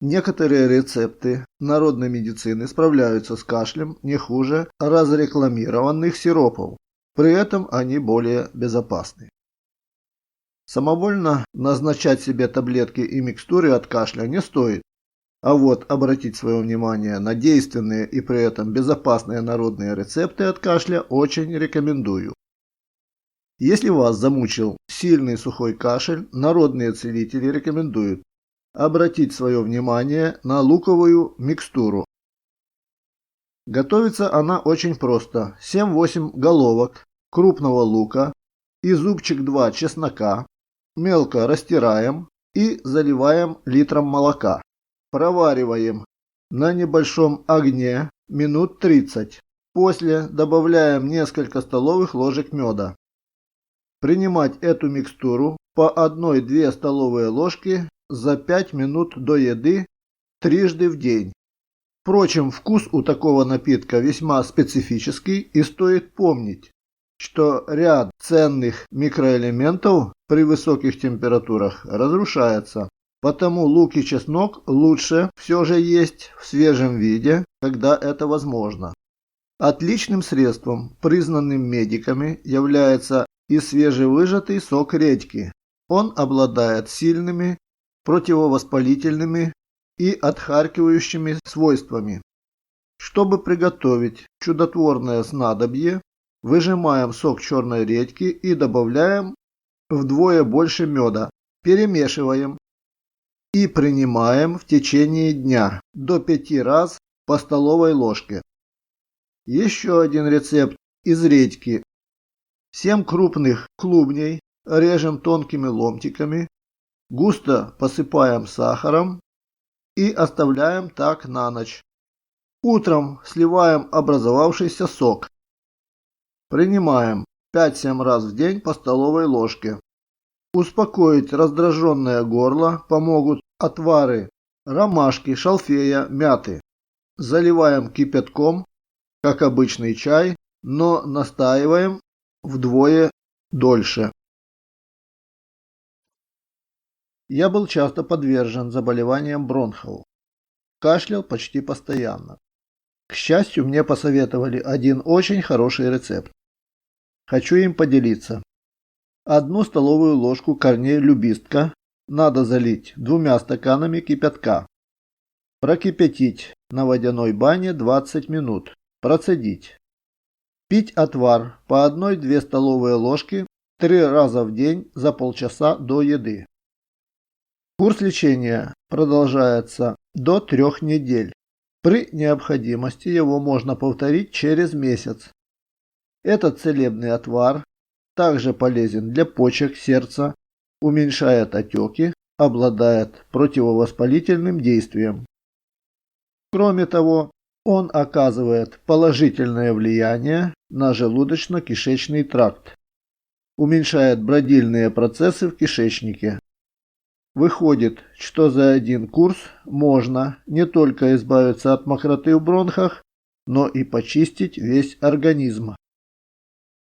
Некоторые рецепты народной медицины справляются с кашлем не хуже разрекламированных сиропов, при этом они более безопасны. Самовольно назначать себе таблетки и микстуры от кашля не стоит, а вот обратить свое внимание на действенные и при этом безопасные народные рецепты от кашля очень рекомендую. Если вас замучил сильный сухой кашель, народные целители рекомендуют обратить свое внимание на луковую микстуру. Готовится она очень просто. 7-8 головок крупного лука и зубчик 2 чеснока мелко растираем и заливаем литром молока. Провариваем на небольшом огне минут 30. После добавляем несколько столовых ложек меда. Принимать эту микстуру по 1-2 столовые ложки за 5 минут до еды трижды в день. Впрочем, вкус у такого напитка весьма специфический, и стоит помнить, что ряд ценных микроэлементов при высоких температурах разрушается. Потому лук и чеснок лучше все же есть в свежем виде, когда это возможно. Отличным средством, признанным медиками, является и свежевыжатый сок редьки. Он обладает сильными противовоспалительными и отхаркивающими свойствами. Чтобы приготовить чудотворное снадобье, выжимаем сок черной редьки и добавляем вдвое больше меда, перемешиваем и принимаем в течение дня до 5 раз по столовой ложке. Еще один рецепт из редьки. 7 крупных клубней режем тонкими ломтиками, густо посыпаем сахаром и оставляем так на ночь. Утром сливаем образовавшийся сок. Принимаем 5-7 раз в день по столовой ложке. Успокоить раздраженное горло помогут отвары ромашки, шалфея, мяты. Заливаем кипятком, как обычный чай, но настаиваем вдвое дольше. Я был часто подвержен заболеваниям бронхов. Кашлял почти постоянно. К счастью, мне посоветовали один очень хороший рецепт. Хочу им поделиться. 1 столовую ложку корней любистка надо залить 2 стаканами кипятка. Прокипятить на водяной бане 20 минут. Процедить. Пить отвар по 1-2 столовые ложки 3 раза в день за полчаса до еды. Курс лечения продолжается до 3 недель. При необходимости его можно повторить через месяц. Этот целебный отвар также полезен для почек, сердца, уменьшает отеки, обладает противовоспалительным действием. Кроме того, он оказывает положительное влияние на желудочно-кишечный тракт, уменьшает бродильные процессы в кишечнике. Выходит, что за один курс можно не только избавиться от мокроты в бронхах, но и почистить весь организм.